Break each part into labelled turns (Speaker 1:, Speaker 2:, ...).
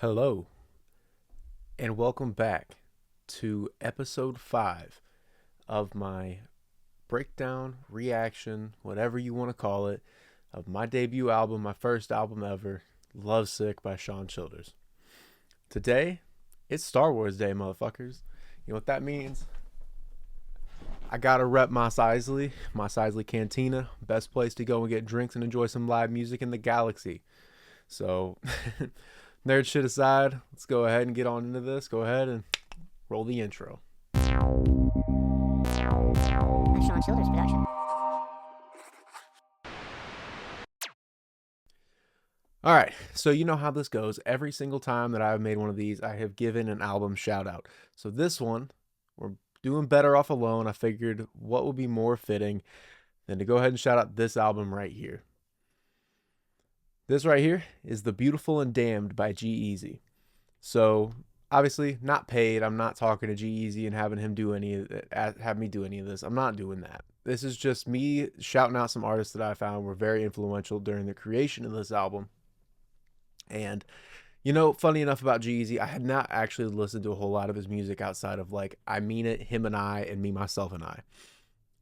Speaker 1: Hello, and welcome back to episode 5 of my breakdown, reaction, whatever you want to call it, of my debut album, my first album ever, Lovesick by Sean Childers. Today, it's Star Wars Day, motherfuckers. You know what that means? I gotta rep my Isley Cantina, best place to go and get drinks and enjoy some live music in the galaxy. So, nerd shit aside, let's go ahead and get on into this. Go ahead and roll the intro.
Speaker 2: A Sean Childers production.
Speaker 1: All right, so you know how this goes. Every single time that I've made one of these, I have given an album shout out. So this one, we're doing Better Off Alone. I figured what would be more fitting than to go ahead and shout out this album right here. This right here is The Beautiful and Damned by G-Eazy. So obviously not paid. I'm not talking to G-Eazy and having him do any of it, have me do any of this. I'm not doing that. This is just me shouting out some artists that I found were very influential during the creation of this album. And you know, funny enough about G-Eazy, I had not actually listened to a whole lot of his music outside of like I Mean It, Him and I, and Me, Myself and I.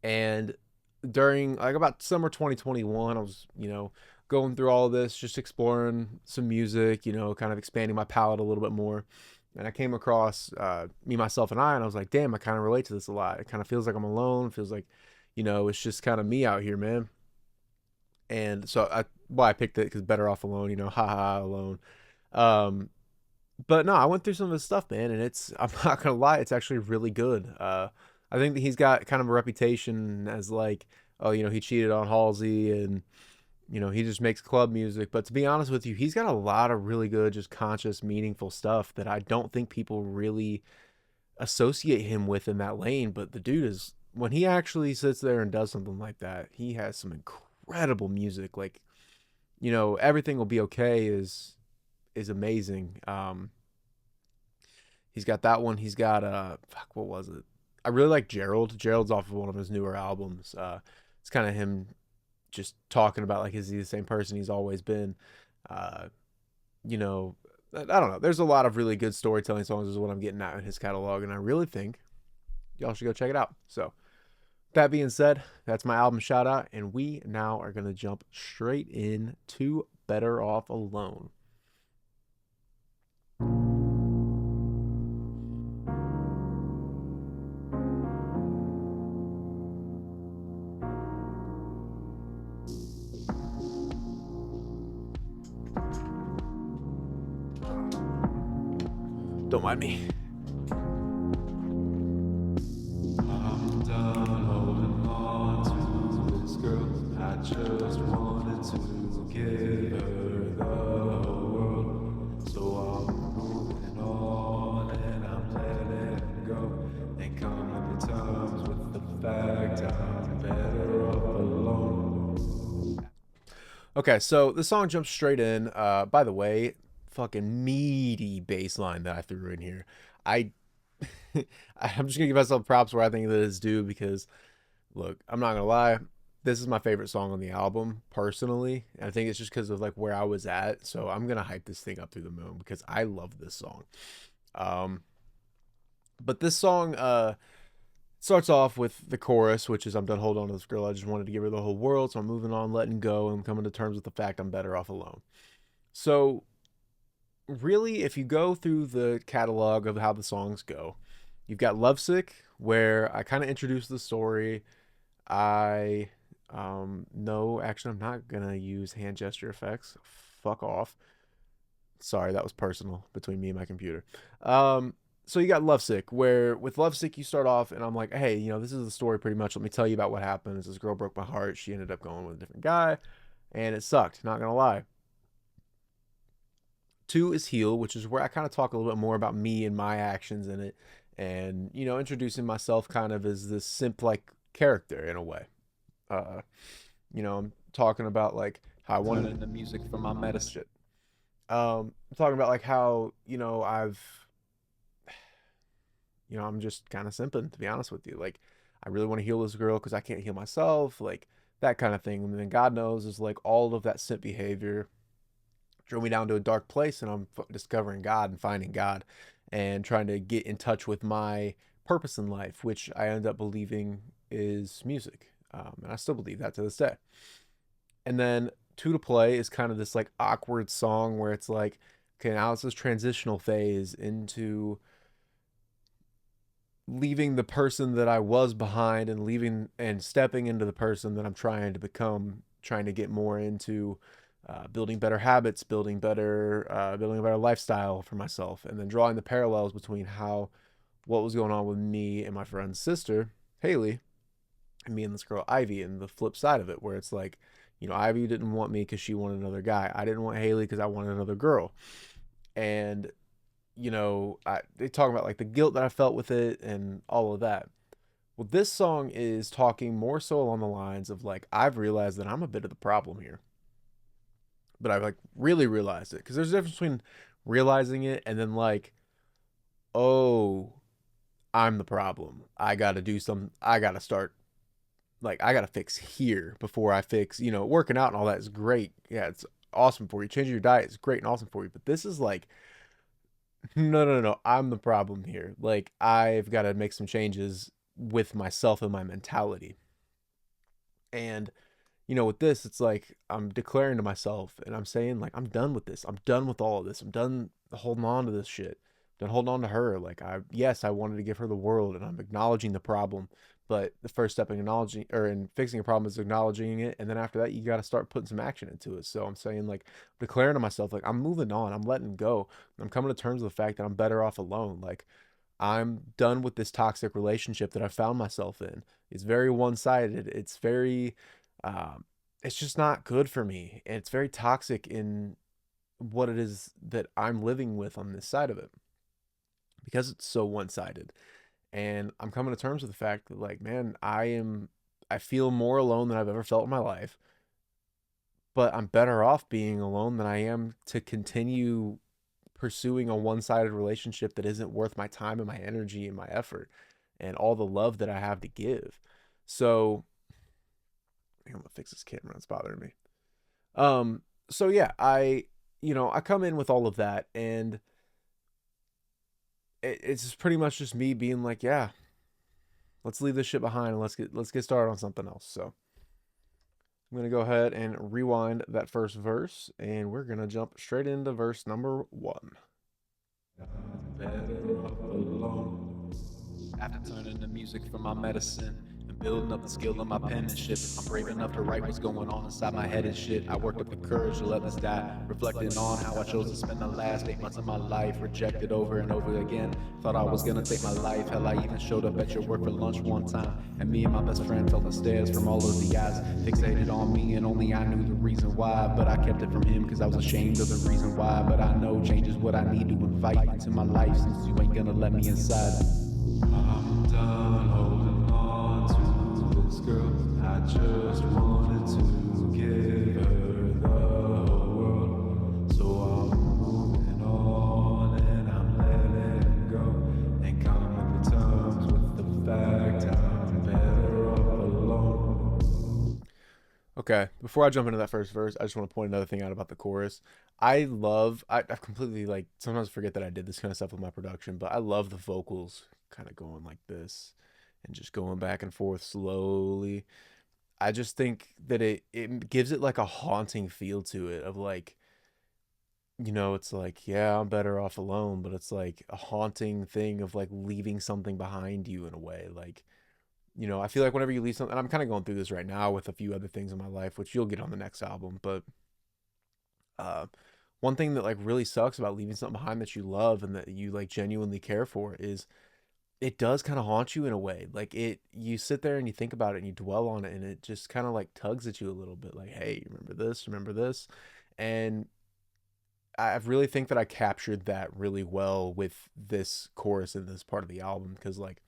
Speaker 1: And during like about summer 2021, I was, going through all of this, just exploring some music, kind of expanding my palette a little bit more. And I came across Me, Myself and I, and I was like, damn, I kind of relate to this a lot. It kind of feels like I'm alone. It feels like, it's just kind of me out here, man. And so I picked it because Better Off Alone, haha, alone. Um, but no, I went through some of his stuff, man, and I'm not gonna lie, it's actually really good. I think that he's got kind of a reputation as like, oh, he cheated on Halsey and he just makes club music. But to be honest with you, he's got a lot of really good, just conscious, meaningful stuff that I don't think people really associate him with in that lane. But the dude is, when he actually sits there and does something like that, he has some incredible music. Like, Everything Will Be Okay is amazing. He's got that one. He's got fuck, what was it? I really like Gerald. Gerald's off of one of his newer albums. It's kind of him just talking about like, is he the same person he's always been? Uh, you know, I don't know. There's a lot of really good storytelling songs is what I'm getting at in his catalog, and I really think y'all should go check it out. So that being said, that's my album shout out, and we now are gonna jump straight into Better Off Alone. Don't mind me.
Speaker 3: I'm done holding on to this girl. I just wanted to give her the whole world. So I'm moving on and I'm letting go. And coming to terms with the fact I'm better off alone.
Speaker 1: Okay, so the song jumps straight in. By the way, fucking meaty bass line that I threw in here. I I'm just gonna give myself props where I think that is due because look, I'm not gonna lie, this is my favorite song on the album personally. And I think it's just because of like where I was at. So I'm gonna hype this thing up through the moon because I love this song. Um but this song starts off with the chorus, which is I'm done holding on to this girl. I just wanted to give her the whole world, so I'm moving on, letting go, and I'm coming to terms with the fact I'm better off alone. So really, if you go through the catalog of how the songs go, you've got Lovesick, where I kind of introduce the story. I no, actually, I'm not gonna use hand gesture effects. Fuck off. Sorry, that was personal between me and my computer. So you got Lovesick, where with Lovesick you start off, and I'm like, hey, this is the story pretty much. Let me tell you about what happened. This girl broke my heart. She ended up going with a different guy, and it sucked. Not gonna lie. Two is Heal, which is where I kind of talk a little bit more about me and my actions in it, and introducing myself kind of as this simp like character in a way. Uh, I'm talking about like how I wanted
Speaker 3: Turning the music for my medicine.
Speaker 1: shit. I'm talking about like how I'm just kind of simping, to be honest with you. Like, I really want to heal this girl because I can't heal myself, like that kind of thing. And then God knows is like all of that simp behavior drove me down to a dark place, and I'm discovering God and finding God and trying to get in touch with my purpose in life, which I end up believing is music. And I still believe that to this day. And then Two to Play is kind of this like awkward song where it's like, okay, now it's this transitional phase into leaving the person that I was behind and leaving and stepping into the person that I'm trying to become, trying to get more into building better habits, building a better lifestyle for myself, and then drawing the parallels between how what was going on with me and my friend's sister, Haley, and me and this girl, Ivy, and the flip side of it, where it's like, Ivy didn't want me because she wanted another guy. I didn't want Haley because I wanted another girl. And they talk about like the guilt that I felt with it and all of that. Well, this song is talking more so along the lines of like, I've realized that I'm a bit of the problem here, but I've like really realized it, because there's a difference between realizing it and then like, oh, I'm the problem. I got to do some, I got to start, like, I got to fix here before I fix, working out and all that is great. Yeah, it's awesome for you. Changing your diet is great and awesome for you. But this is like, no, no, no. I'm the problem here. Like, I've got to make some changes with myself and my mentality. And, with this, it's like I'm declaring to myself and I'm saying, like, I'm done with this. I'm done with all of this. I'm done holding on to this shit. Done holding on to her. Like, yes, I wanted to give her the world, and I'm acknowledging the problem. But the first step in acknowledging or in fixing a problem is acknowledging it. And then after that, you got to start putting some action into it. So I'm saying, like, declaring to myself, like, I'm moving on. I'm letting go. I'm coming to terms with the fact that I'm better off alone. Like, I'm done with this toxic relationship that I found myself in. It's very one-sided. It's very, um, it's just not good for me. And it's very toxic in what it is that I'm living with on this side of it, because it's so one-sided. And I'm coming to terms with the fact that, like, man, I feel more alone than I've ever felt in my life, but I'm better off being alone than I am to continue pursuing a one-sided relationship that isn't worth my time and my energy and my effort and all the love that I have to give. So I'm gonna fix this camera. It's bothering me. So yeah, I come in with all of that, and it's pretty much just me being like, yeah, let's leave this shit behind and let's get started on something else. So I'm gonna go ahead and rewind that first verse, and we're gonna jump straight into verse number 1.
Speaker 3: Better off alone.
Speaker 4: After turning to music for my medicine and building up the skill of my penmanship, I'm brave enough to write what's going on inside my head and shit. I worked up the courage to let this die, reflecting on how I chose to spend the last 8 months of my life, rejected over and over again. Thought I was gonna take my life, hell, I even showed up at your work for lunch one time, and me and my best friend fell the stairs from all of the eyes fixated on me, and only I knew the reason why. But I kept it from him because I was ashamed of the reason why. But I know change is what I need to invite into my life, since you ain't gonna let me inside.
Speaker 3: I'm done holding on to this girl. I just wanted to give her the whole world. So I'm moving on and I'm letting go and coming to terms with the fact I'm better off alone.
Speaker 1: Okay, before I jump into that first verse, I just want to point another thing out about the chorus. I've completely, like, sometimes forget that I did this kind of stuff with my production, but I love the vocals kind of going like this and just going back and forth slowly. I just think that it gives it like a haunting feel to it of like, it's like, yeah, I'm better off alone, but it's like a haunting thing of like leaving something behind you in a way. Like, I feel like whenever you leave something, and I'm kind of going through this right now with a few other things in my life, which you'll get on the next album, but uh, one thing that like really sucks about leaving something behind that you love and that you like genuinely care for is it does kind of haunt you in a way. Like, you sit there and you think about it and you dwell on it, and it just kind of like tugs at you a little bit. Like, hey, remember this? Remember this? And I really think that I captured that really well with this chorus in this part of the album, because like,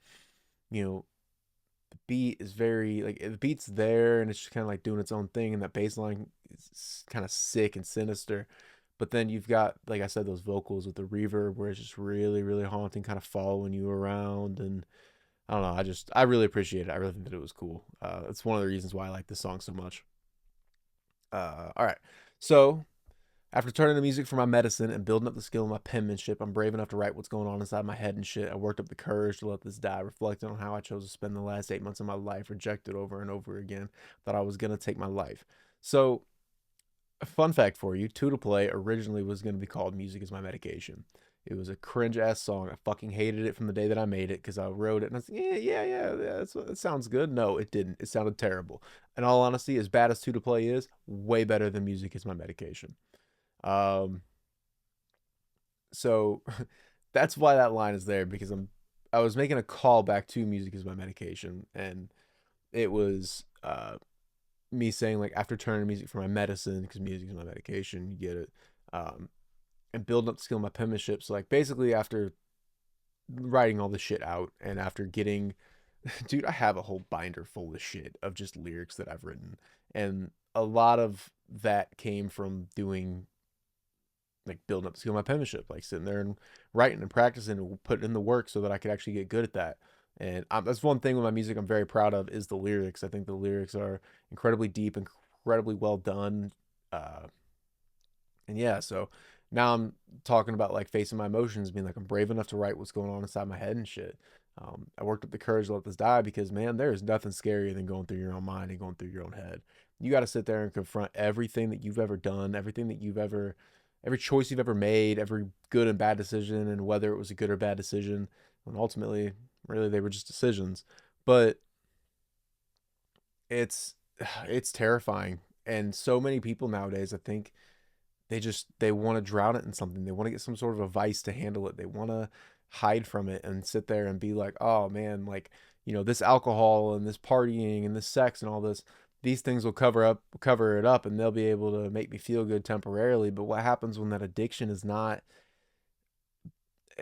Speaker 1: you know, the beat is very like the beat's there and it's just kind of like doing its own thing, and that bass line is kind of sick and sinister. But then you've got, like I said, those vocals with the reverb where it's just really, really haunting, kind of following you around. And I don't know, I really appreciate it. I really think that it was cool. It's one of the reasons why I like this song so much. All right. So After turning to music for my medicine and building up the skill in my penmanship, I'm brave enough to write what's going on inside my head and shit. I worked up the courage to let this die, reflecting on how I chose to spend the last 8 months of my life, rejected over and over again, thought I was gonna take my life. So, a fun fact for you, Two to Play originally was gonna be called Music is My Medication. It was a cringe ass song. I fucking hated it from the day that I made it because I wrote it and I was like, yeah, that sounds good. No, it didn't. It sounded terrible. In all honesty, as bad as Two to Play is, way better than Music is My Medication. Um, so that's why that line is there because I was making a call back to Music is My Medication, and it was me saying like after turning to music for my medicine because music is my medication, you get it, um, and building up the skill in my penmanship. So like basically after writing all this shit out and after getting, dude, I have a whole binder full of shit of just lyrics that I've written, and a lot of that came from doing like building up the skill in my penmanship, like sitting there and writing and practicing and putting in the work so that I could actually get good at that. And that's one thing with my music I'm very proud of is the lyrics. I think the lyrics are incredibly deep, incredibly well done. Uh, and yeah, so now I'm talking about like facing my emotions, being like I'm brave enough to write what's going on inside my head and shit. I worked up the courage to let this die because man, there is nothing scarier than going through your own mind and going through your own head. You got to sit there and confront everything that you've ever done, everything that you've ever, every choice you've ever made, every good and bad decision, and whether it was a good or bad decision. And ultimately, really, they were just decisions. But it's it's terrifying, and so many people nowadays, I think they want to drown it in something. They want to get some sort of a vice to handle it. They want to hide from it and sit there and be like, "Oh man, like, this alcohol and this partying and this sex and all this, these things will cover it up and they'll be able to make me feel good temporarily." But what happens when that addiction is not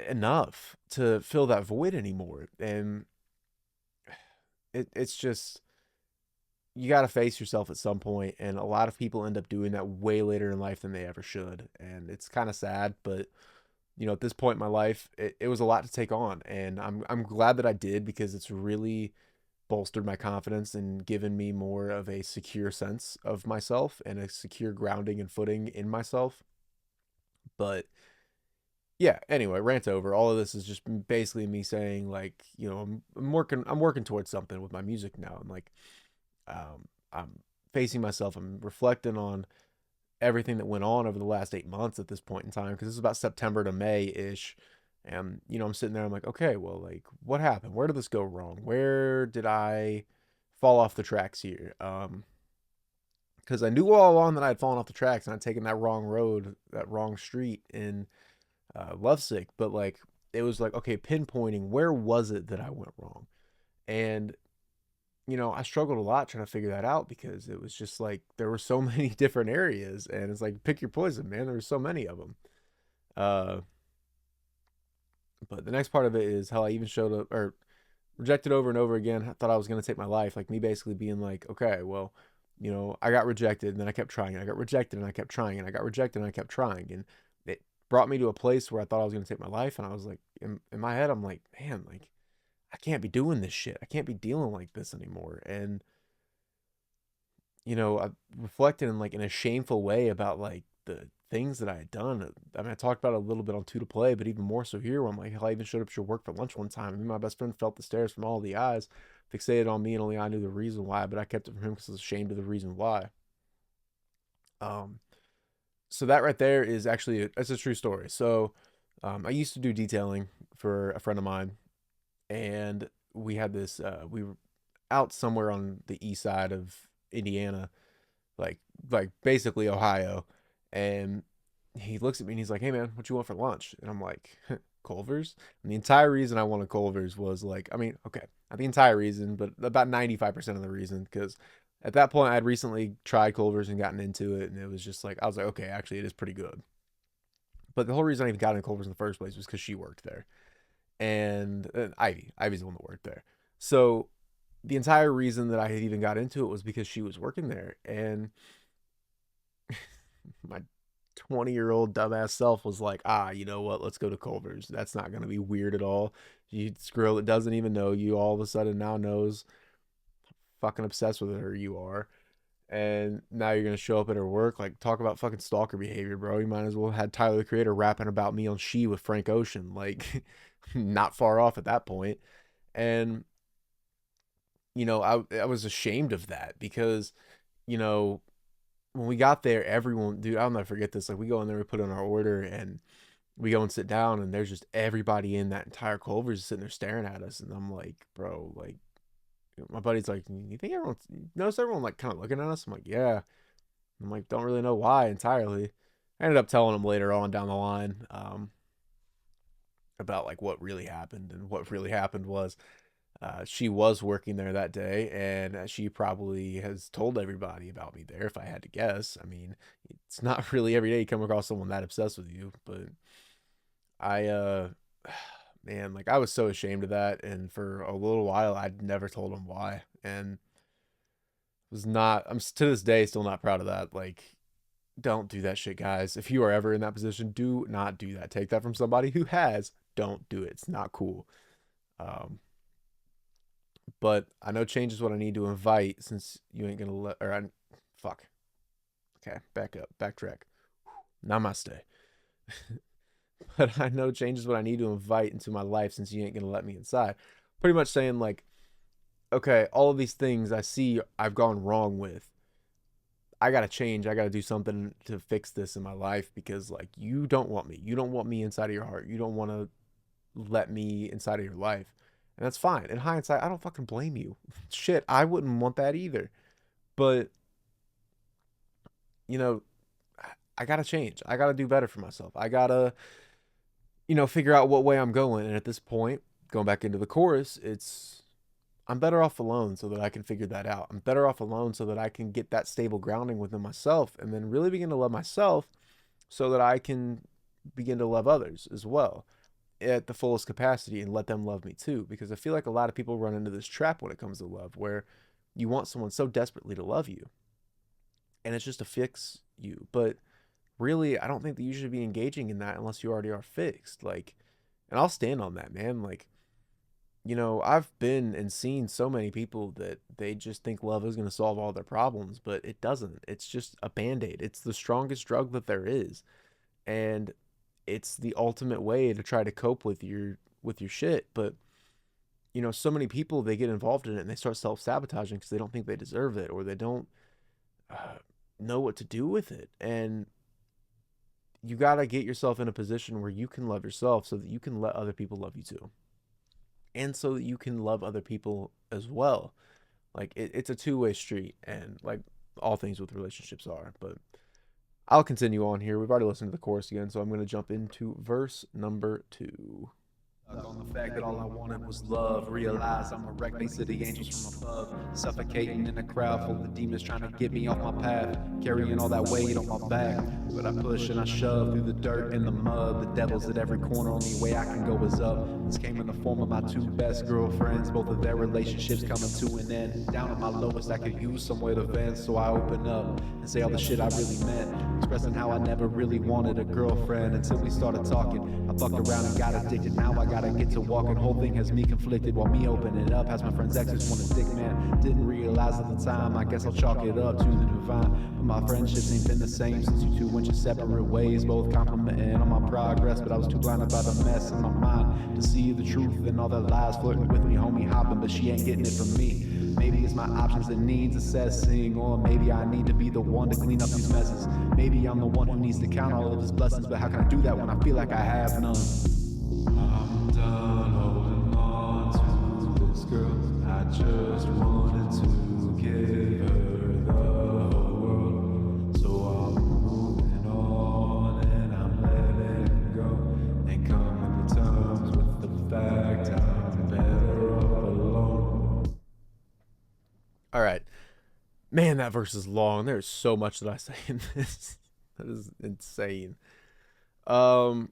Speaker 1: enough to fill that void anymore? And it's just you got to face yourself at some point, and a lot of people end up doing that way later in life than they ever should, and it's kind of sad. But at this point in my life, it was a lot to take on, and I'm glad that I did because it's really bolstered my confidence and given me more of a secure sense of myself and a secure grounding and footing in myself. But yeah, anyway, rant over. All of this is just basically me saying like, I'm working towards something with my music now, and like I'm facing myself. I'm reflecting on everything that went on over the last 8 months at this point in time because this is about September to May ish. And I'm sitting there. I'm like, okay, well, like, what happened? Where did this go wrong? Where did I fall off the tracks here? Because I knew all along that I had fallen off the tracks and I'd taken that wrong road, that wrong street in Lovesick. But like, it was like, okay, pinpointing where was it that I went wrong? And I struggled a lot trying to figure that out because it was just like there were so many different areas, and it's like pick your poison, man. There were so many of them. Uh, but the next part of it is how I even showed up or rejected over and over again. I thought I was gonna take my life, like me basically being like, okay, well, I got rejected, and then I kept trying, and I got rejected, and I kept trying, and I got rejected, and I kept trying, and it brought me to a place where I thought I was gonna take my life, and I was like, in my head, I'm like, man, like I can't be doing this shit. I can't be dealing like this anymore. And I reflected in like in a shameful way about like the things that I had done. I mean, I talked about it a little bit on Two to Play, but even more so here, where I'm like, hell, I even showed up at your work for lunch one time. I mean, my best friend felt the stares from all the eyes, fixated on me, and only I knew the reason why. But I kept it from him because I was ashamed of the reason why. Um, so that right there is actually it's a true story. So, I used to do detailing for a friend of mine, and we had this. We were out somewhere on the east side of Indiana, like basically Ohio, and he looks at me and he's like, "Hey man, what you want for lunch?" And I'm like, "Culver's." And the entire reason I wanted Culver's was like, I mean, okay, not the entire reason, but about 95% of the reason, because at that point I'd recently tried Culver's and gotten into it, and it was just like I was like, okay, actually it is pretty good. But the whole reason I even got into Culver's in the first place was because she worked there, and Ivy's the one that worked there. So the entire reason that I had even got into it was because she was working there, and my 20-year-old dumbass self was like, you know what? Let's go to Culver's. That's not gonna be weird at all. This girl that doesn't even know you all of a sudden now knows fucking obsessed with her you are. And now you're gonna show up at her work, like talk about fucking stalker behavior, bro. You might as well had Tyler the Creator rapping about me on She with Frank Ocean, like not far off at that point. And I was ashamed of that because you know when we got there, everyone, dude, I'll never forget this. Like we go in there, we put in our order, and we go and sit down, and there's just everybody in that entire Culver's just sitting there staring at us, and I'm like, bro, like my buddy's like, you think everyone notice everyone like kind of looking at us? I'm like, yeah. I'm like, don't really know why entirely. I ended up telling him later on down the line about like what really happened, and what really happened was she was working there that day, and she probably has told everybody about me there. If I had to guess, I mean, it's not really every day you come across someone that obsessed with you, but I man, like I was so ashamed of that, and for a little while I'd never told him why, and was not. I'm to this day still not proud of that. Like, don't do that shit, guys. If you are ever in that position, do not do that. Take that from somebody who has. Don't do it. It's not cool. Um, but I know change is what I need to invite since you ain't gonna let. Or I, fuck. Okay, back up, backtrack. Namaste. But I know change is what I need to invite into my life since you ain't gonna let me inside. Pretty much saying like, okay, all of these things I see I've gone wrong with. I gotta change. I gotta do something to fix this in my life because like you don't want me. You don't want me inside of your heart. You don't want to let me inside of your life. And that's fine. In hindsight, I don't fucking blame you. Shit, I wouldn't want that either. But you know, I gotta change. I gotta do better for myself. I gotta, figure out what way I'm going. And at this point, going back into the chorus, it's I'm better off alone so that I can figure that out. I'm better off alone so that I can get that stable grounding within myself and then really begin to love myself so that I can begin to love others as well at the fullest capacity and let them love me too. Because I feel like a lot of people run into this trap when it comes to love where you want someone so desperately to love you and it's just to fix you. But really, I don't think that you should be engaging in that unless you already are fixed. Like, and I'll stand on that, man. Like, I've been and seen so many people that they just think love is going to solve all their problems, but it doesn't. It's just a band-aid. It's the strongest drug that there is. And it's the ultimate way to try to cope with your shit, but so many people they get involved in it and they start self-sabotaging because they don't think they deserve it or they don't uh, know what to do with it. And you got to get yourself in a position where you can love yourself so that you can let other people love you too. And so that you can love other people as well. Like it's a two-way street, and like all things with relationships are. But I'll continue on here. We've already listened to the chorus again, so I'm going to jump into verse number 2.
Speaker 4: On the fact that all I wanted was love. Realize I'm a wreck, they see the angels from above. Suffocating in a crowd full of demons trying to get me off my path. Carrying all that weight on my back. But I push and I shove through the dirt and the mud. The devil's at every corner, only way I can go is up. This came in the form of my 2 best girlfriends. Both of their relationships coming to an end. Down at my lowest, I could use somewhere to vent. So I open up and say all the shit I really meant. Expressing how I never really wanted a girlfriend until we started talking. I fucked around and got addicted. Now I gotta get to walking. Whole thing has me conflicted while me opening it up has my friend's exes want a dick, man. Didn't realize at the time. I guess I'll chalk it up to the divine. But my friendships ain't been the same since you 2 went your separate ways. Both complimenting on my progress, but I was too blinded by the mess in my mind to see the truth and all the lies flirting with me, homie hopping, but she ain't getting it from me. Maybe it's my options that needs assessing, or maybe I need to be the one to clean up these messes. Maybe I'm the one who needs to count all of his blessings, but how can I do that when I feel like I have none?
Speaker 3: I'm done holding on to this girl. I just wanted to give her the whole world. So I'm moving on and I'm letting go. Ain't coming to terms with the fact I'm better off alone.
Speaker 1: All right. Man, that verse is long. There's so much that I say in this. That is insane. Um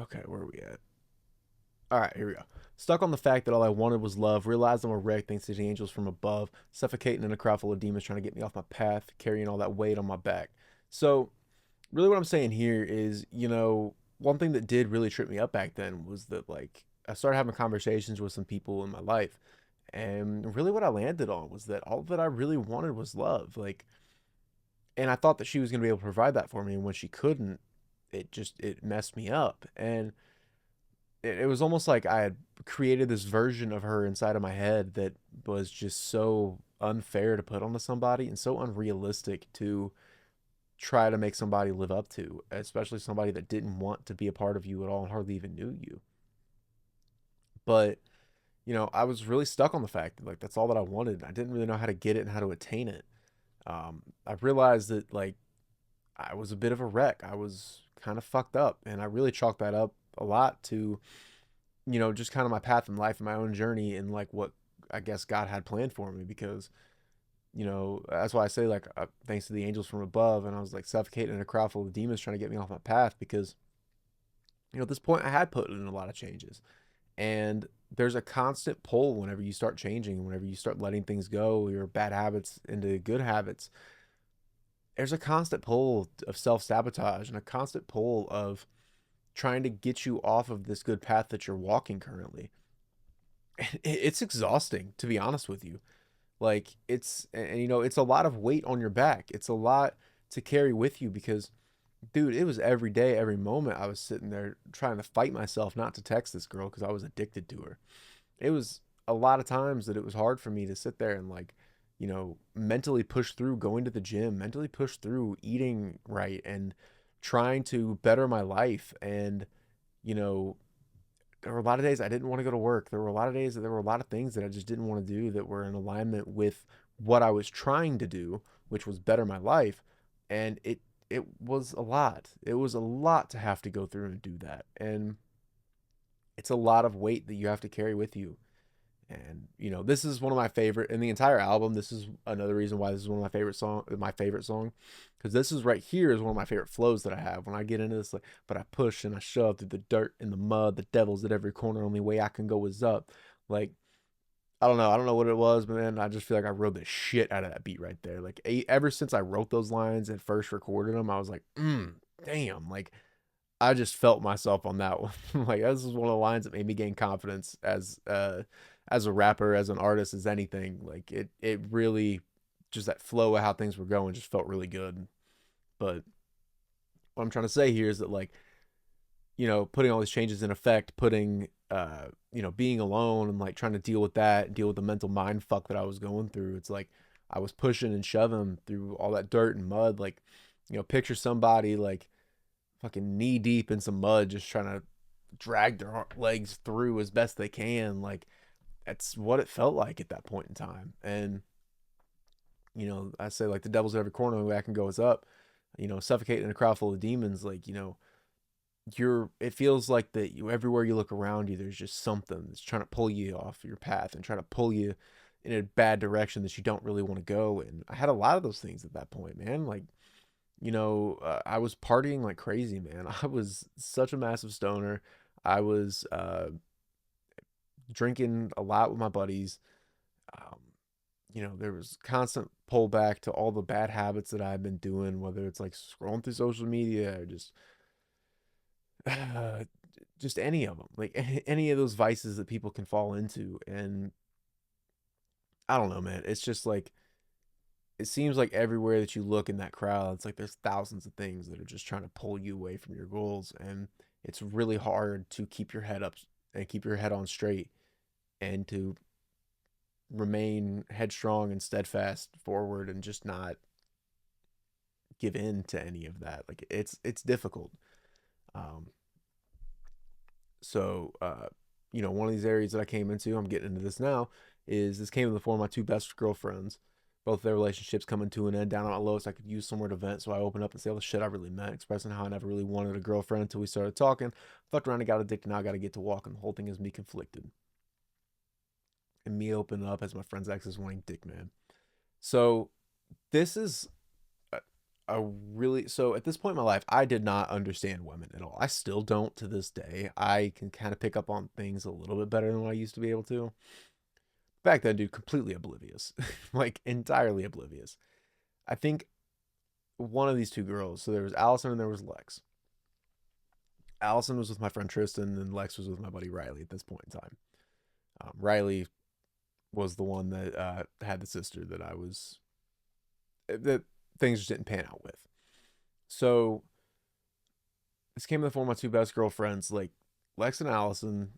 Speaker 1: okay, where are we at? All right, here we go. Stuck on the fact that all I wanted was love. Realized I'm a wreck thanks to the angels from above. Suffocating in a crowd full of demons trying to get me off my path. Carrying all that weight on my back. So, really what I'm saying here is, one thing that did really trip me up back then was that, like, I started having conversations with some people in my life. And really what I landed on was that all that I really wanted was love. Like, and I thought that she was going to be able to provide that for me, and when she couldn't, it messed me up. And it was almost like I had created this version of her inside of my head that was just so unfair to put onto somebody and so unrealistic to try to make somebody live up to, especially somebody that didn't want to be a part of you at all and hardly even knew you. But, I was really stuck on the fact that like that's all that I wanted. I didn't really know how to get it and how to attain it. I realized that like I was a bit of a wreck. I was kind of fucked up, and I really chalked that up a lot to, just kind of my path in life and my own journey and like what I guess God had planned for me because, that's why I say like thanks to the angels from above, and I was like suffocating in a crowd full of demons trying to get me off my path because, at this point I had put in a lot of changes. And there's a constant pull whenever you start changing, whenever you start letting things go, your bad habits into good habits. There's a constant pull of self sabotage and a constant pull of trying to get you off of this good path that you're walking currently. It's exhausting, to be honest with you. Like, it's a lot of weight on your back. It's a lot to carry with you because, dude, it was every day, every moment I was sitting there trying to fight myself not to text this girl because I was addicted to her. It was a lot of times that it was hard for me to sit there and like, mentally push through going to the gym, mentally push through eating right and trying to better my life. And, you know, there were a lot of days I didn't want to go to work. There were a lot of days that there were a lot of things that I just didn't want to do that were in alignment with what I was trying to do, which was better my life. And it was a lot. It was a lot to have to go through and do that. And it's a lot of weight that you have to carry with you. And this is one of my favorite in the entire album. This is another reason why this is one of my favorite song, because this is right here is one of my favorite flows that I have when I get into this. Like, but I push and I shove through the dirt and the mud. The devil's at every corner. Only way I can go is up. Like, I don't know. I don't know what it was, but man, I just feel like I wrote the shit out of that beat right there. Like, ever since I wrote those lines and first recorded them, I was like, damn. Like, I just felt myself on that one. Like, this is one of the lines that made me gain confidence as a rapper, as an artist, as anything. Like, it really just that flow of how things were going just felt really good. But what I'm trying to say here is that like, putting all these changes in effect, putting being alone and like trying to deal with that, deal with the mental mind fuck that I was going through. It's like I was pushing and shoving through all that dirt and mud. Like, picture somebody like fucking knee deep in some mud, just trying to drag their legs through as best they can. Like, that's what it felt like at that point in time. And, I say like the devil's at every corner, the way I can go is up, suffocating in a crowd full of demons. Like, it feels like that everywhere you look around you, there's just something that's trying to pull you off your path and trying to pull you in a bad direction that you don't really want to go. And I had a lot of those things at that point, man. Like, I was partying like crazy, man. I was such a massive stoner. I was drinking a lot with my buddies. Um, there was constant pullback to all the bad habits that I've been doing, whether it's like scrolling through social media or uh, just any of them, like any of those vices that people can fall into. And I don't know, man. It's just like it seems like everywhere that you look in that crowd, it's like there's thousands of things that are just trying to pull you away from your goals, and it's really hard to keep your head up and keep your head on straight and to remain headstrong and steadfast forward and just not give in to any of that. Like, it's difficult. Um, so one of these areas that I came into, I'm getting into this now, is this came in the form of my two best girlfriends. Both their relationships coming to an end, down at my lowest. I could use somewhere to vent, so I opened up and say all the shit I really meant, expressing how I never really wanted a girlfriend until we started talking. Fucked around and got addicted. Now I got to get to walking. The whole thing is me conflicted, and me opening up as my friend's ex is wanting dick, man. So this is so at this point in my life, I did not understand women at all. I still don't to this day. I can kind of pick up on things a little bit better than what I used to be able to. Back then, dude, completely oblivious. Like, entirely oblivious. I think one of these two girls, so there was Allison and there was Lex. Allison was with my friend Tristan, and Lex was with my buddy Riley at this point in time. Riley was the one that had the sister that I was that things just didn't pan out with. So this came in the form of my two best girlfriends. Like Lex and Allison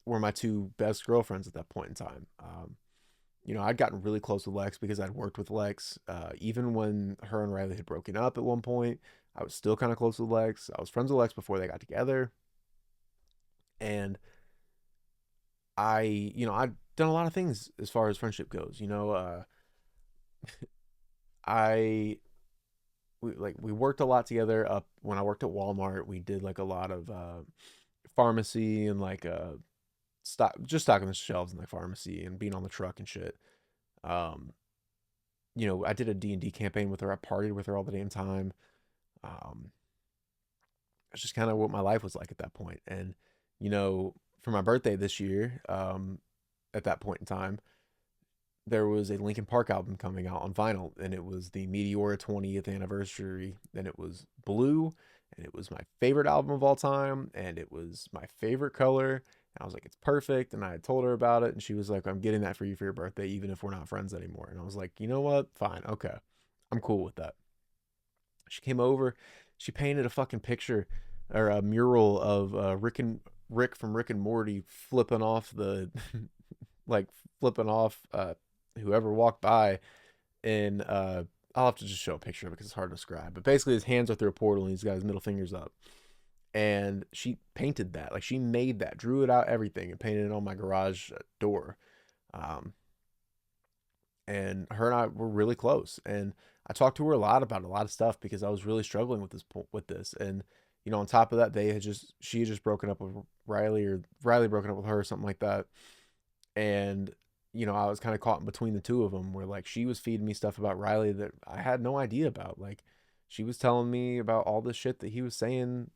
Speaker 1: were my two best girlfriends at that point in time. I'd gotten really close with Lex because I'd worked with Lex. Even when her and Riley had broken up at one point, I was still kind of close with Lex. I was friends with Lex before they got together. And I'd done a lot of things as far as friendship goes. I we worked a lot together up when I worked at Walmart. We did like a lot of pharmacy and like stocking the shelves in the pharmacy and being on the truck and shit. Um, I did a D&D campaign with her. I partied with her all the damn time. Um, it's just kind of what my life was like at that point. And, for my birthday this year, at that point in time, there was a Linkin Park album coming out on vinyl, and it was the Meteora 20th anniversary, and it was blue, and it was my favorite album of all time, and it was my favorite color. And I was like, it's perfect. And I had told her about it, and she was like, I'm getting that for you for your birthday, even if we're not friends anymore. And I was like, you know what? Fine. Okay. I'm cool with that. She came over, she painted a fucking picture or a mural of Rick from Rick and Morty flipping off the like flipping off whoever walked by, and I'll have to just show a picture of it because it's hard to describe. But basically, his hands are through a portal, and he's got his middle fingers up. And she painted that, like she made that, drew it out, everything, and painted it on my garage door. Um, and her and I were really close, and I talked to her a lot about a lot of stuff because I was really struggling with this. And on top of that, she had just broken up with Riley, or Riley broken up with her, or something like that. And I was kind of caught in between the two of them, where like she was feeding me stuff about Riley that I had no idea about. Like she was telling me about all this shit that he was saying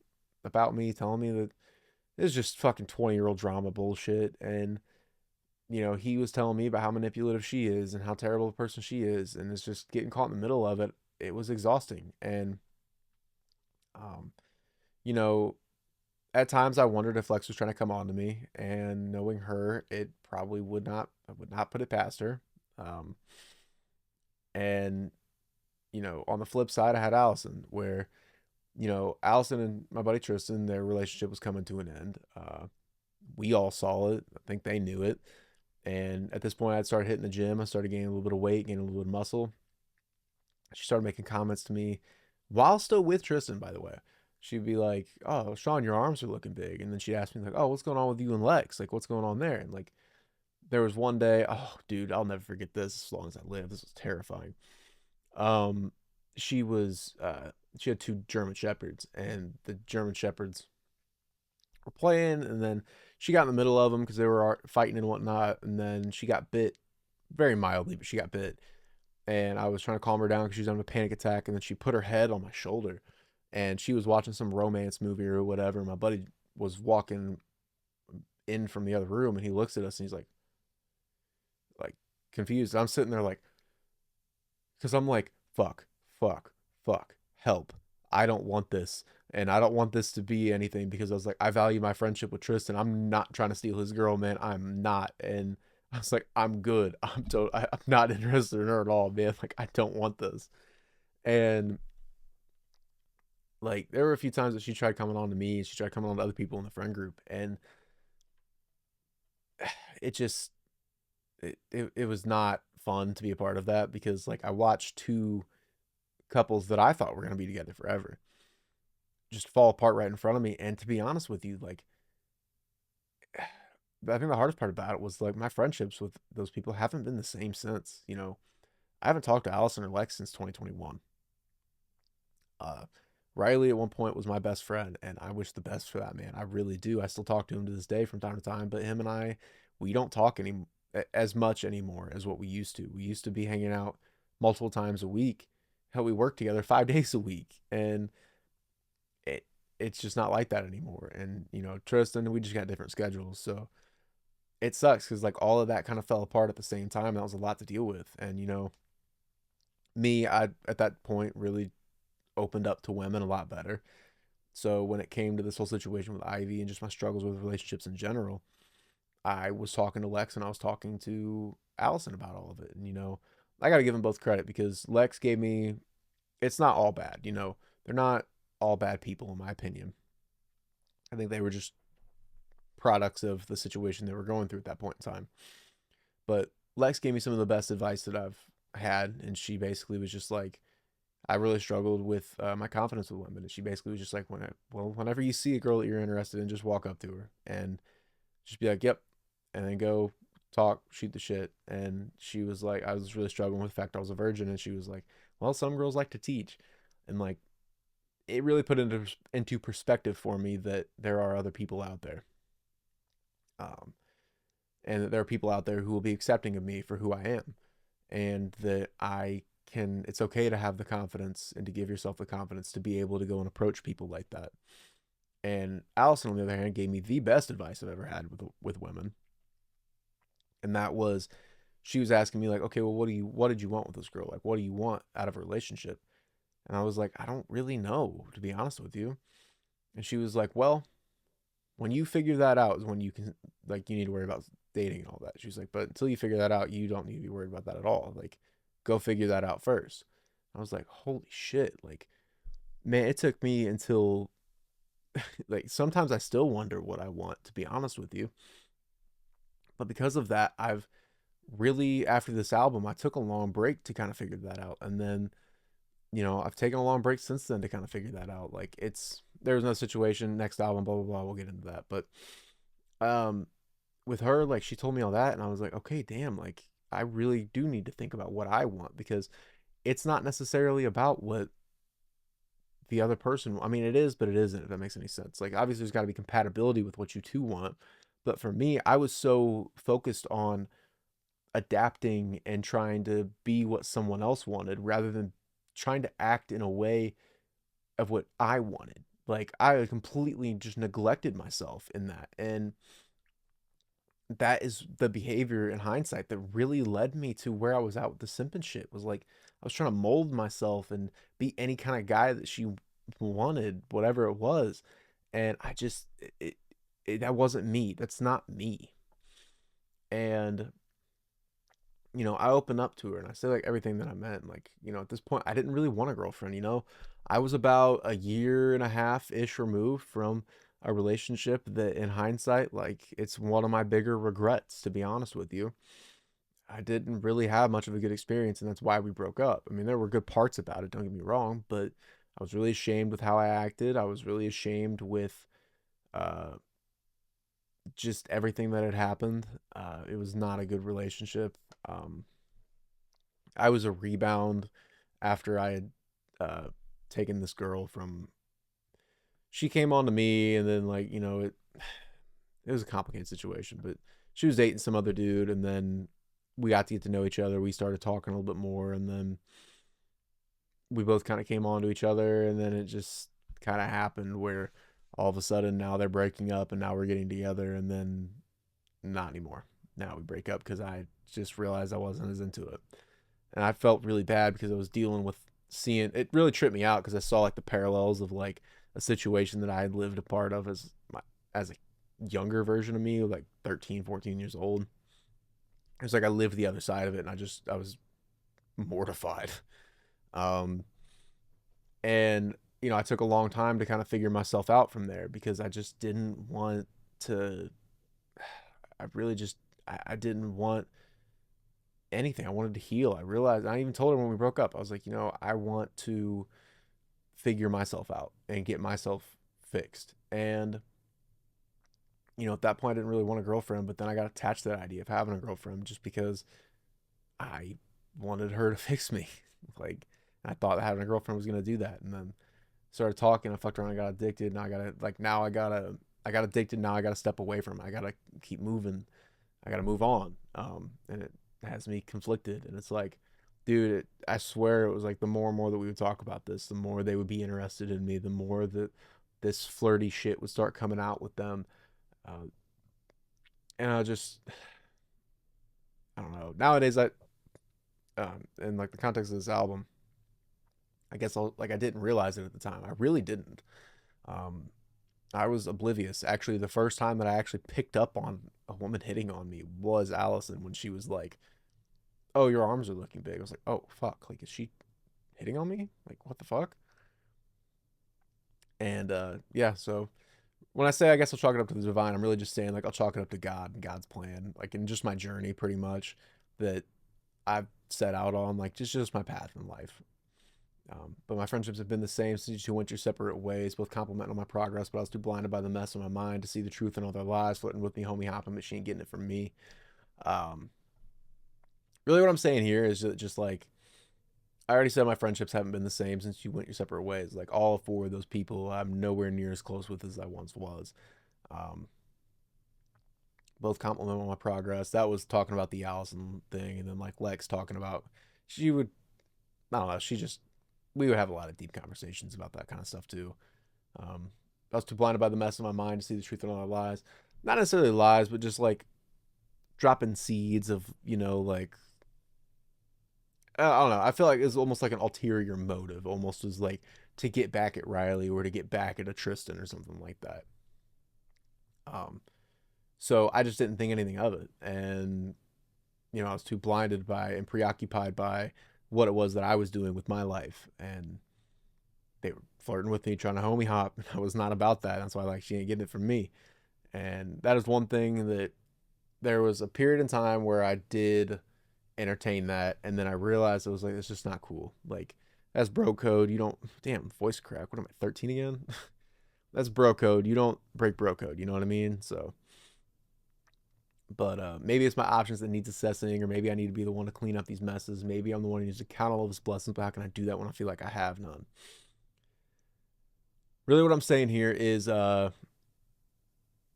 Speaker 1: about me, telling me that it's just fucking 20-year-old drama bullshit. And he was telling me about how manipulative she is and how terrible a person she is, and it's just getting caught in the middle of it. It was exhausting. And um you know at times I wondered if Lex was trying to come on to me, and knowing her, it probably I would not put it past her. Um, and on the flip side, I had Allison, where Allison and my buddy Tristan, their relationship was coming to an end. We all saw it. I think they knew it. And at this point, I'd started hitting the gym. I started gaining a little bit of weight, gaining a little bit of muscle. She started making comments to me while still with Tristan, by the way. She'd be like, "Oh, Sean, your arms are looking big." And then she'd ask me like, "Oh, what's going on with you and Lex? Like, what's going on there?" And like, there was one day, oh, dude, I'll never forget this as long as I live. This was terrifying. Um, she was, she had two German Shepherds, and the German Shepherds were playing, and then she got in the middle of them because they were fighting and whatnot, and then she got bit very mildly, but she got bit. And I was trying to calm her down because she was having a panic attack, and then she put her head on my shoulder, and she was watching some romance movie or whatever. And my buddy was walking in from the other room, and he looks at us and he's like confused. I'm sitting there like, because I'm like, fuck, fuck, fuck, help. I don't want this. And I don't want this to be anything, because I was like, I value my friendship with Tristan. I'm not trying to steal his girl, man. I'm not. And I was like, I'm good. I'm not interested in her at all, man. Like, I don't want this. And like, there were a few times that she tried coming on to me, and she tried coming on to other people in the friend group. And it just, it was not fun to be a part of that, because like I watched two couples that I thought were going to be together forever just fall apart right in front of me. And to be honest with you, like, I think the hardest part about it was like my friendships with those people haven't been the same since. I haven't talked to Allison or Lex since 2021. uh Riley at one point was my best friend, and I wish the best for that man. I really do. I still talk to him to this day from time to time, but him and I, we don't talk any as much anymore as what we used to. We used to be hanging out multiple times a week. Hell, we work together 5 days a week, and it it's just not like that anymore. And Tristan, we just got different schedules, so it sucks because like all of that kind of fell apart at the same time. That was a lot to deal with. And me, I at that point really opened up to women a lot better. So when it came to this whole situation with Ivy and just my struggles with relationships in general, I was talking to Lex, and I was talking to Allison about all of it. And, I got to give them both credit because Lex gave me, it's not all bad, they're not all bad people, in my opinion. I think they were just products of the situation they were going through at that point in time. But Lex gave me some of the best advice that I've had. And she basically was just like, I really struggled with my confidence with women. And she basically was just like, whenever you see a girl that you're interested in, just walk up to her and just be like, yep. And then go talk, shoot the shit. And she was like, I was really struggling with the fact I was a virgin. And she was like, well, some girls like to teach. And like, it really put into perspective for me that there are other people out there. Um, and that there are people out there who will be accepting of me for who I am. And that it's okay to have the confidence and to give yourself the confidence to be able to go and approach people like that. And Allison, on the other hand, gave me the best advice I've ever had with women. And that was, she was asking me like, okay, well, what did you want with this girl? Like, what do you want out of a relationship? And I was like, I don't really know, to be honest with you. And she was like, well, when you figure that out is when you can, like, you need to worry about dating and all that. She's like, but until you figure that out, you don't need to be worried about that at all. Like, go figure that out first. I was like, holy shit. Like, man, it took me until, like, sometimes I still wonder what I want, to be honest with you. But because of that, I've really, after this album, I took a long break to kind of figure that out. And then, I've taken a long break since then to kind of figure that out. Like, there's no situation, next album, blah, blah, blah. We'll get into that. But, with her, like, she told me all that, and I was like, okay, damn, like, I really do need to think about what I want, because it's not necessarily about what the other person, I mean, it is, but it isn't, if that makes any sense. Like, obviously there's got to be compatibility with what you two want, but for me, I was so focused on adapting and trying to be what someone else wanted rather than trying to act in a way of what I wanted. Like, I completely just neglected myself in that. And that is the behavior in hindsight that really led me to where I was at with the simping shit. Was like, I was trying to mold myself and be any kind of guy that she wanted, whatever it was. And I just, that wasn't me. That's not me. And, I opened up to her and I said like everything that I meant. Like, at this point, I didn't really want a girlfriend. I was about a year and a half ish removed from a relationship that, in hindsight, like, it's one of my bigger regrets, to be honest with you. I didn't really have much of a good experience, and that's why we broke up. I mean, there were good parts about it, don't get me wrong, but I was really ashamed with how I acted. I was really ashamed with uh, just everything that had happened. It was not a good relationship. Um, I was a rebound after I had uh, taken this girl from. She came on to me, and then, like, it was a complicated situation, but she was dating some other dude, and then we got to get to know each other. We started talking a little bit more, and then we both kind of came on to each other, and then it just kind of happened where all of a sudden now they're breaking up, and now we're getting together, and then not anymore. Now we break up because I just realized I wasn't as into it. And I felt really bad because I was dealing with seeing it. Really tripped me out because I saw like the parallels of like a situation that I had lived a part of as a younger version of me, like 13, 14 years old. It's like I lived the other side of it, and I was mortified. Um, and I took a long time to kind of figure myself out from there because I just didn't want to. I really just I didn't want anything. I wanted to heal. I realized, I even told her when we broke up, I was like, I want to figure myself out and get myself fixed. And, at that point, I didn't really want a girlfriend, but then I got attached to that idea of having a girlfriend just because I wanted her to fix me. Like, I thought having a girlfriend was going to do that. And then started talking, I fucked around, I got addicted. And I got addicted. Now I got to step away from it. I got to keep moving. I got to move on. And it has me conflicted. And it's like, dude, I swear it was like the more and more that we would talk about this, the more they would be interested in me, the more that this flirty shit would start coming out with them. Uh, and I don't know. Nowadays, in like the context of this album, I guess I didn't realize it at the time. I really didn't. Um, I was oblivious. Actually, the first time that I actually picked up on a woman hitting on me was Allison when she was like oh, your arms are looking big. I was like, oh fuck, like is she hitting on me? Like what the fuck? And yeah, so when I say I guess I'll chalk it up to the divine, I'm really just saying like I'll chalk it up to God and God's plan, like in just my journey pretty much that I've set out on, like just my path in life. But my friendships have been the same since you two went your separate ways, both complimenting on my progress, but I was too blinded by the mess in my mind to see the truth in all their lies, flirting with me, homie hopping, but she ain't getting it from me. Um, really, what I'm saying here is just like I already said, my friendships haven't been the same since you went your separate ways. Like all four of those people, I'm nowhere near as close with as I once was. Um, both compliment on my progress. That was talking about the Allison thing, and then like Lex talking about she would, I don't know, she just we would have a lot of deep conversations about that kind of stuff too. I was too blinded by the mess in my mind to see the truth in all our lies. Not necessarily lies, but just like dropping seeds of, like I don't know. I feel like it's almost like an ulterior motive, almost as like to get back at Riley or to get back at a Tristan or something like that. Um, so I just didn't think anything of it, and I was too blinded by and preoccupied by what it was that I was doing with my life, and they were flirting with me, trying to homie hop. And I was not about that. That's why like she ain't getting it from me, and that is one thing that there was a period in time where I did entertain that, and then I realized it was like it's just not cool. Like that's bro code. You don't damn voice crack. What am I 13 again? That's bro code. You don't break bro code. You know what I mean? So, but maybe it's my options that needs assessing, or maybe I need to be the one to clean up these messes. Maybe I'm the one who needs to count all of his blessings, but how can I do that when I feel like I have none? Really, what I'm saying here is,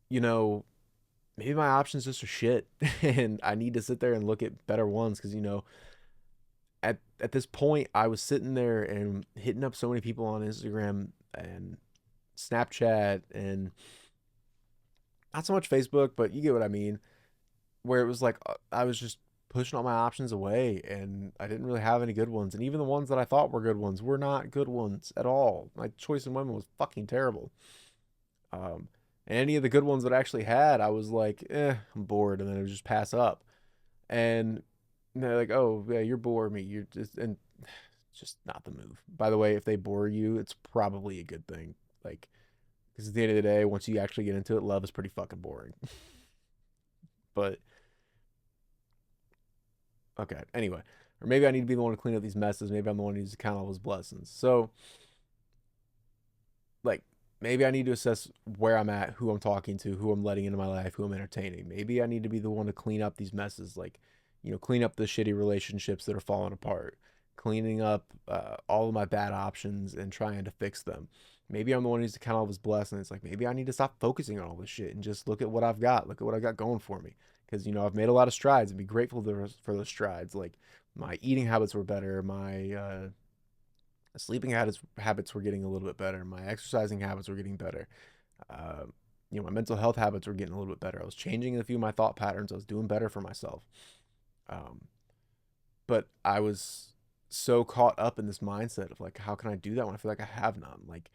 Speaker 1: you know, maybe my options just are shit, and I need to sit there and look at better ones because at this point I was sitting there and hitting up so many people on Instagram and Snapchat and not so much Facebook, but you get what I mean, where it was like I was just pushing all my options away and I didn't really have any good ones, and even the ones that I thought were good ones were not good ones at all. My choice in women was fucking terrible. Um, and any of the good ones that I actually had, I was like, I'm bored, and then I would just pass up. And they're like, oh yeah, you're boring me. You're just and it's just not the move. By the way, if they bore you, it's probably a good thing. Like, because at the end of the day, once you actually get into it, love is pretty fucking boring. But okay, anyway, or maybe I need to be the one to clean up these messes. Maybe I'm the one who needs to count all his blessings. So, like, maybe I need to assess where I'm at, who I'm talking to, who I'm letting into my life, who I'm entertaining. Maybe I need to be the one to clean up these messes, like, clean up the shitty relationships that are falling apart, cleaning up all of my bad options and trying to fix them. Maybe I'm the one who needs to count all of his blessings. Like, maybe I need to stop focusing on all this shit and just look at what I've got. Look at what I got going for me. Because, I've made a lot of strides and be grateful for those strides. Like, my eating habits were better. My sleeping habits were getting a little bit better. My exercising habits were getting better. Uh, my mental health habits were getting a little bit better. I was changing a few of my thought patterns. I was doing better for myself. Um, but I was so caught up in this mindset of like, how can I do that when I feel like I have none? Like,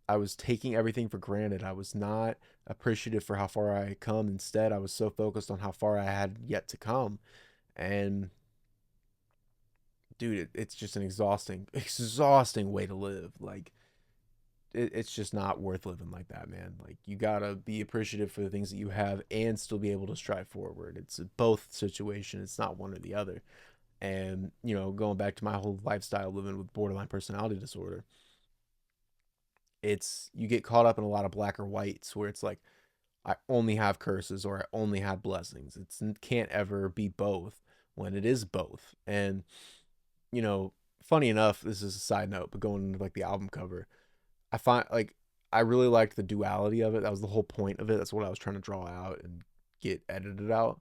Speaker 1: I was taking everything for granted. I was not appreciative for how far I had come. Instead, I was so focused on how far I had yet to come. And dude, it's just an exhausting way to live. Like, it's just not worth living like that, man. Like, you gotta be appreciative for the things that you have and still be able to strive forward. It's a both situation. It's not one or the other. And going back to my whole lifestyle living with borderline personality disorder, it's you get caught up in a lot of black or whites where it's like I only have curses or I only have blessings. It can't ever be both when it is both. And funny enough, this is a side note, but going into like the album cover, I find like I really liked the duality of it. That was the whole point of it. That's what I was trying to draw out and get edited out.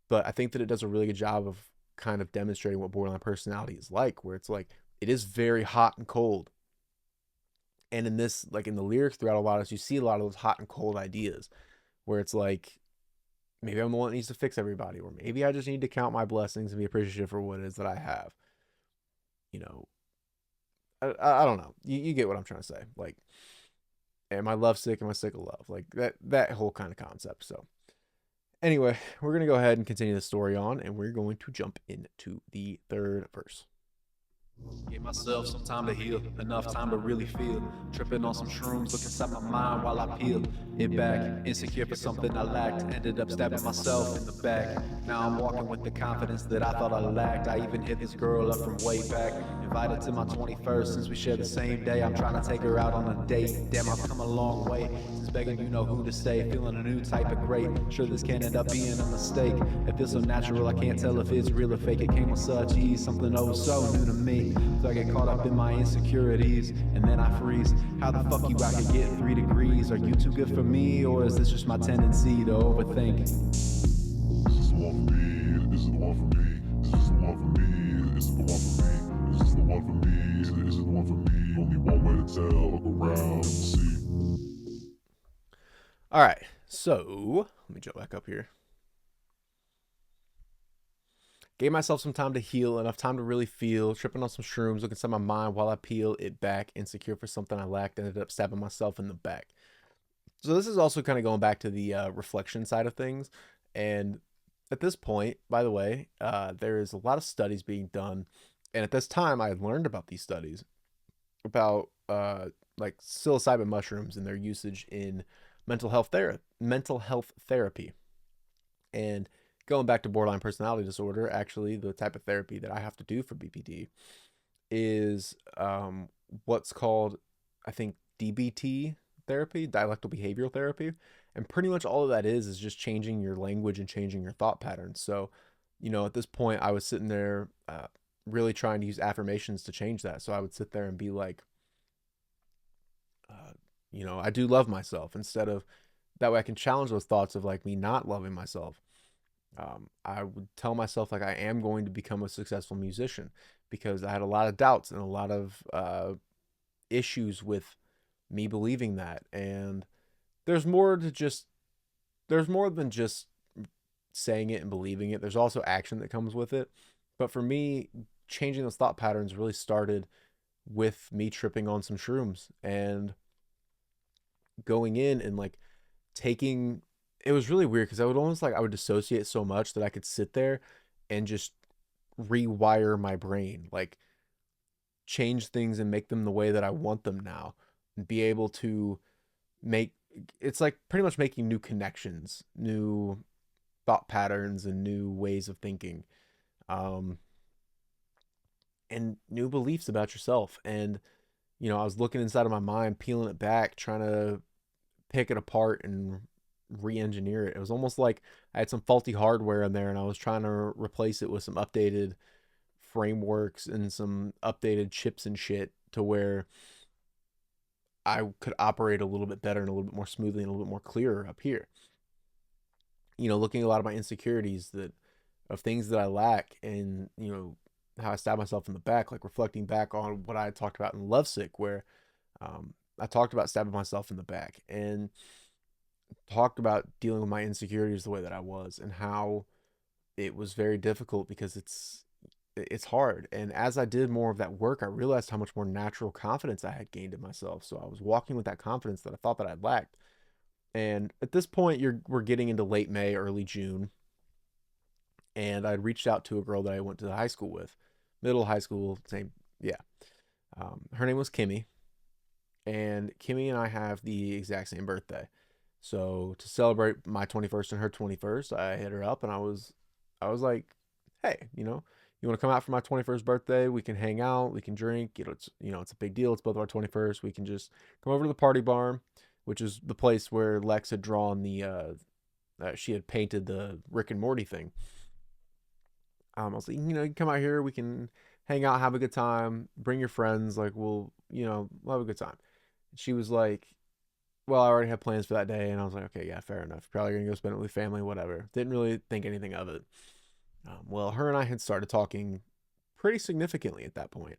Speaker 1: But I think that it does a really good job of kind of demonstrating what borderline personality is like, where it's like it is very hot and cold. And in this, like in the lyrics throughout a lot of this, you see a lot of those hot and cold ideas where it's like, maybe I'm the one that needs to fix everybody, or maybe I just need to count my blessings and be appreciative for what it is that I have. You know, I don't know. You get what I'm trying to say. Like, am I love sick? Am I sick of love? Like that whole kind of concept. So Anyway, we're going to go ahead and continue the story on, and we're going to jump into the third verse.
Speaker 4: Gave myself some time to heal, enough time to really feel. Tripping on some shrooms, look inside my mind while I peel it back. Insecure for something I lacked, ended up stabbing myself in the back. Now I'm walking with the confidence that I thought I lacked. I even hit this girl up from way back. Invited to my 21st, since we share the same day. I'm trying to take her out on a date. Damn, I've come a long way since begging you know who to stay. Feeling a new type of great. Sure, this can end up being a mistake. It feels so natural, I can't tell if it's real or fake. It came with such ease, something oh so new to me. So I get caught up in my insecurities, and then I freeze. How the fuck you I could get 3 degrees? Are you too good for me, or is this just my tendency to overthink?
Speaker 3: This is the one for me. This is the one for me. This is the one for me. This is the one for me. This is the one for me. This is the one for me. Only one way to tell. Look around and see.
Speaker 1: All right, so let me jump back up here. Gave myself some time to heal, enough time to really feel. Tripping on some shrooms, looking inside my mind while I peel it back. Insecure for something I lacked, ended up stabbing myself in the back. So this is also kind of going back to the reflection side of things. And at this point, by the way, there is a lot of studies being done. And at this time, I had learned about these studies about like psilocybin mushrooms and their usage in mental health therapy. And going back to borderline personality disorder, actually, the type of therapy that I have to do for BPD is what's called, I think, DBT therapy, dialectical behavioral therapy. And pretty much all of that is just changing your language and changing your thought patterns. So, at this point, I was sitting there really trying to use affirmations to change that. So I would sit there and be like, I do love myself, instead of that way I can challenge those thoughts of like me not loving myself. I would tell myself like I am going to become a successful musician, because I had a lot of doubts and a lot of issues with me believing that. And there's more to just, there's more than just saying it and believing it. There's also action that comes with it. But for me, changing those thought patterns really started with me tripping on some shrooms and going in and like taking, it was really weird because I would dissociate so much that I could sit there and just rewire my brain, like change things and make them the way that I want them now, and be able to make, it's like pretty much making new connections, new thought patterns, and new ways of thinking, um, and new beliefs about yourself. And I was looking inside of my mind, peeling it back, trying to pick it apart and re-engineer it. It was almost like I had some faulty hardware in there, and I was trying to replace it with some updated frameworks and some updated chips and shit, to where I could operate a little bit better and a little bit more smoothly and a little bit more clearer up here. Looking at a lot of my insecurities, that of things that I lack, and how I stab myself in the back, like reflecting back on what I had talked about in Lovesick, where I talked about stabbing myself in the back, and talked about dealing with my insecurities the way that I was, and how it was very difficult because it's hard. And as I did more of that work, I realized how much more natural confidence I had gained in myself. So I was walking with that confidence that I thought that I'd lacked. And at this point, we're getting into late May, early June, and I'd reached out to a girl that I went to high school with, middle high school, same, yeah. Her name was Kimmy, and Kimmy and I have the exact same birthday. So to celebrate my 21st and her 21st, I hit her up, and I was like, hey, you want to come out for my 21st birthday? We can hang out, we can drink. It's a big deal. It's both our 21st. We can just come over to the party barn, which is the place where Lex had drawn she had painted the Rick and Morty thing. I was like, you can come out here, we can hang out, have a good time, bring your friends, like we'll have a good time. She was like, well, I already have plans for that day. And I was like, okay, yeah, fair enough. Probably gonna go spend it with family, whatever. Didn't really think anything of it. Well, her and I had started talking pretty significantly at that point.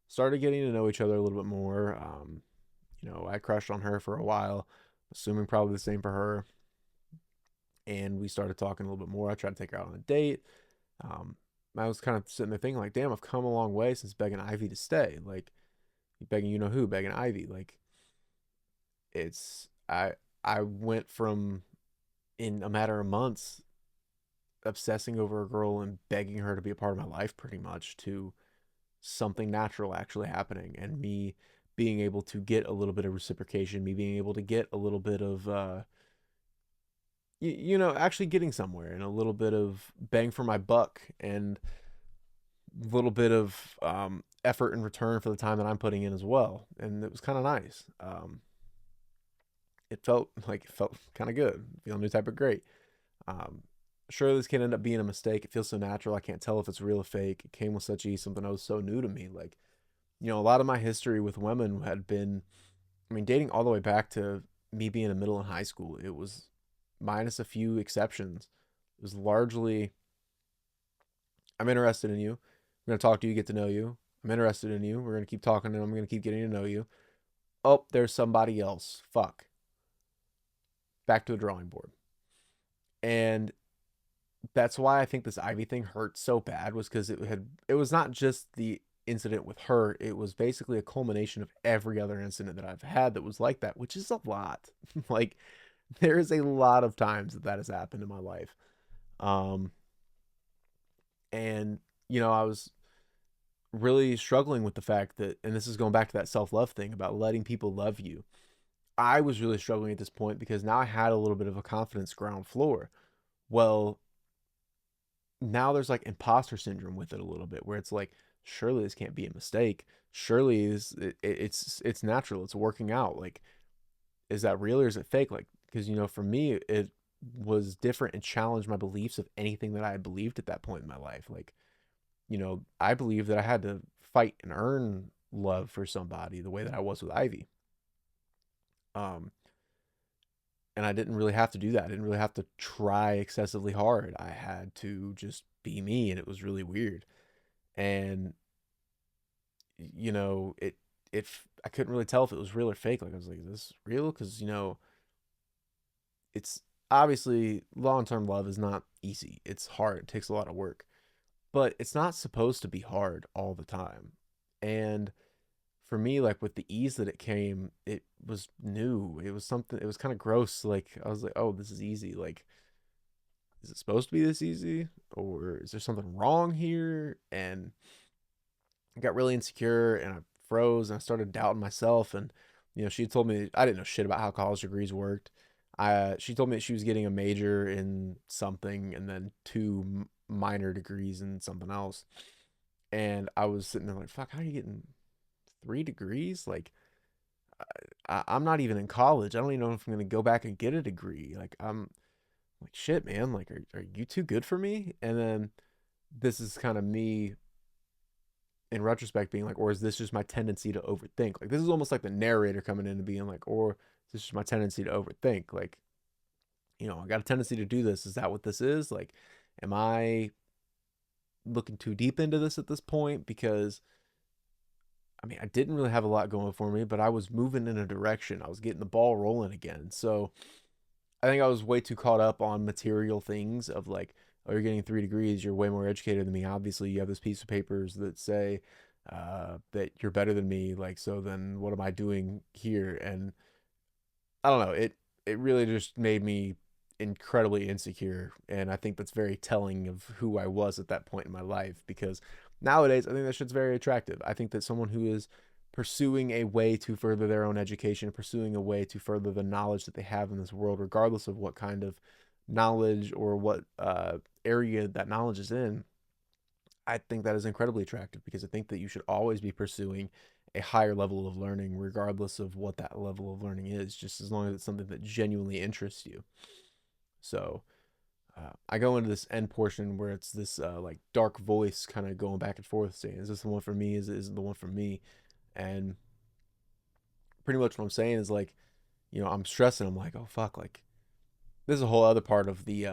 Speaker 1: Started getting to know each other a little bit more. I crushed on her for a while, assuming probably the same for her. And we started talking a little bit more. I tried to take her out on a date. I was kind of sitting there thinking, like, damn, I've come a long way since begging Ivy to stay. Like, begging who, begging Ivy. Like, I went from in a matter of months, obsessing over a girl and begging her to be a part of my life pretty much, to something natural actually happening, and me being able to get a little bit of reciprocation, me being able to get a little bit of actually getting somewhere, and a little bit of bang for my buck, and a little bit of effort in return for the time that I'm putting in as well. And it was kind of nice. It felt kind of good, feel new type of great. um Sure, this can end up being a mistake. It feels so natural, I can't tell if it's real or fake. It came with such ease, something that was so new to me. Like, a lot of my history with women had been, I mean, dating all the way back to me being in middle and high school. It was, minus a few exceptions, it was largely, I'm interested in you, I'm going to talk to you, get to know you, I'm interested in you, we're going to keep talking, and I'm going to keep getting to know you. Oh, there's somebody else, fuck, back to the drawing board. And that's why I think this Ivy thing hurt so bad, was because it was not just the incident with her, it was basically a culmination of every other incident that I've had that was like that, which is a lot. Like, there is a lot of times that has happened in my life. um and I was really struggling with the fact that, and this is going back to that self-love thing about letting people love you. I was really struggling at this point because now I had a little bit of a confidence ground floor. Well, now there's like imposter syndrome with it a little bit, where it's like, surely this can't be a mistake, surely it's natural, it's working out. Like, is that real or is it fake? Like, because for me, it was different and challenged my beliefs of anything that I had believed at that point in my life. Like, I believed that I had to fight and earn love for somebody the way that I was with Ivy. um and I didn't really have to do that. I didn't really have to try excessively hard. I had to just be me, and it was really weird. And I couldn't really tell if it was real or fake. Like, I was like, is this real? Because it's obviously, long-term love is not easy. It's hard. It takes a lot of work, but it's not supposed to be hard all the time. And for me, like, with the ease that it came, it was new. It was something, it was kind of gross. Like, I was like, oh, this is easy. Like, is it supposed to be this easy, or is there something wrong here? And I got really insecure, and I froze, and I started doubting myself. And she told me, I didn't know shit about how college degrees worked. She told me that she was getting a major in something and then two minor degrees in something else. And I was sitting there like, fuck, how are you getting 3 degrees? Like, I'm not even in college. I don't even know if I'm gonna go back and get a degree. Like, I'm like, shit, man. Like, are you too good for me? And then this is kind of me in retrospect being like, or is this just my tendency to overthink? Like, this is almost like the narrator coming in and being like, or is this just my tendency to overthink? Like, I got a tendency to do this. Is that what this is? Like, am I looking too deep into this at this point? Because I mean, I didn't really have a lot going for me, but I was moving in a direction. I was getting the ball rolling again. So I think I was way too caught up on material things of like, oh, you're getting 3 degrees. You're way more educated than me. Obviously, you have this piece of papers that say that you're better than me. Like, so then what am I doing here? And I don't know. It really just made me incredibly insecure, and I think that's very telling of who I was at that point in my life. Because nowadays, I think that shit's very attractive. I think that someone who is pursuing a way to further their own education, pursuing a way to further the knowledge that they have in this world, regardless of what kind of knowledge or what area that knowledge is in, I think that is incredibly attractive, because I think that you should always be pursuing a higher level of learning, regardless of what that level of learning is, just as long as it's something that genuinely interests you. So I go into this end portion where it's this like dark voice kind of going back and forth saying, is this the one for me? Is it the one for me? And pretty much what I'm saying is like, I'm stressing. I'm like, oh fuck, like, this is a whole other part of the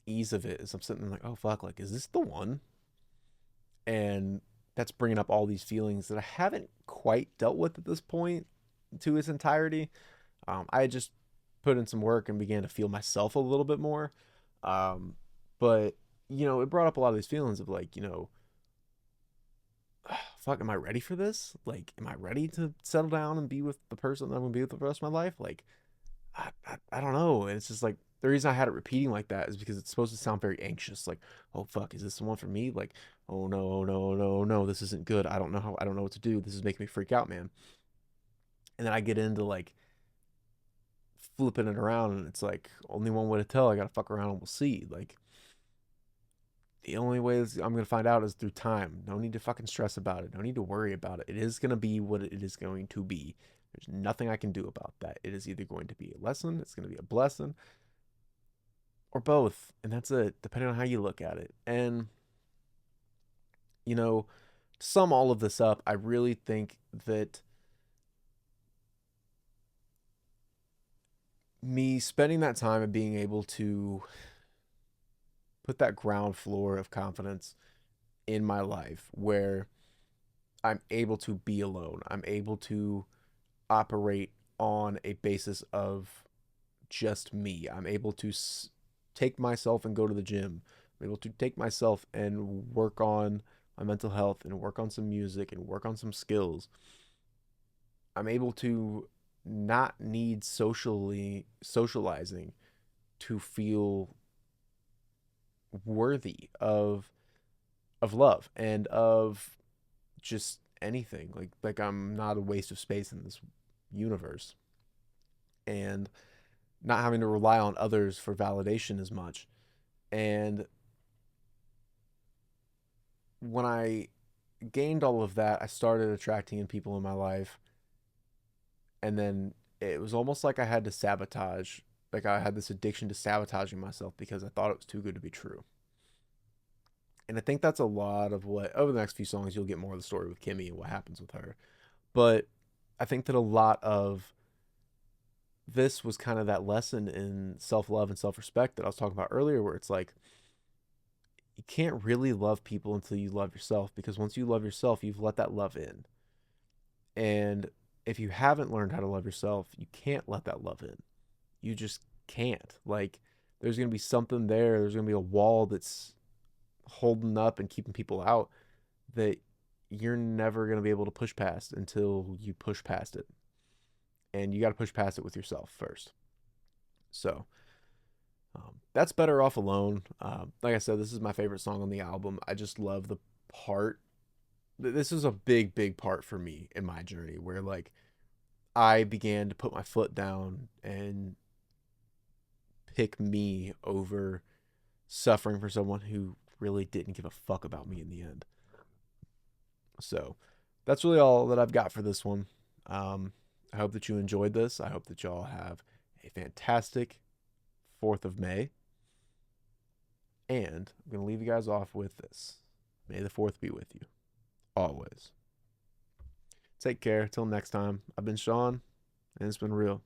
Speaker 1: ease of it, is I'm sitting there like, oh fuck, like, is this the one? And that's bringing up all these feelings that I haven't quite dealt with at this point to its entirety. I just put in some work and began to feel myself a little bit more. Um, but it brought up a lot of these feelings of like, fuck, am I ready for this? Like, am I ready to settle down and be with the person that I'm gonna be with the rest of my life? Like, I don't know. And it's just like, the reason I had it repeating like that is because it's supposed to sound very anxious. Like, oh fuck, is this the one for me? Like, oh no, oh no, oh no, oh no, this isn't good. I don't know what to do. This is making me freak out, man. And then I get into like flipping it around, and it's like only one way to tell. I gotta fuck around and we'll see. Like, the only way I'm gonna find out is through time. No need to fucking stress about it. No need to worry about it. It is gonna be what it is going to be. There's nothing I can do about that. It is either going to be a lesson, it's gonna be a blessing, or both. And that's it, depending on how you look at it. And, you know, to sum all of this up, I really think that me spending that time and being able to put that ground floor of confidence in my life where I'm able to be alone, I'm able to operate on a basis of just me. I'm able to take myself and go to the gym. I'm able to take myself and work on my mental health and work on some music and work on some skills. I'm able to not need socializing to feel worthy of love and of just anything. Like I'm not a waste of space in this universe. And not having to rely on others for validation as much. And when I gained all of that, I started attracting in people in my life. And then it was almost like I had to sabotage, like I had this addiction to sabotaging myself because I thought it was too good to be true. And I think that's a lot of what, over the next few songs, you'll get more of the story with Kimmy and what happens with her. But I think that a lot of this was kind of that lesson in self love and self respect that I was talking about earlier, where it's like, you can't really love people until you love yourself, because once you love yourself, you've let that love in. And if you haven't learned how to love yourself, you can't let that love in. You just can't. Like, there's going to be something there. There's going to be a wall that's holding up and keeping people out that you're never going to be able to push past until you push past it. And you got to push past it with yourself first. So, that's Better Off Alone. Like I said, this is my favorite song on the album. I just love the part. This is a big, big part for me in my journey where, like, I began to put my foot down and pick me over suffering for someone who really didn't give a fuck about me in the end. So that's really all that I've got for this one. I hope that you enjoyed this. I hope that y'all have a fantastic 4th of May. And I'm going to leave you guys off with this. May the 4th be with you. Always. Take care. Till next time. I've been Sean, and it's been real.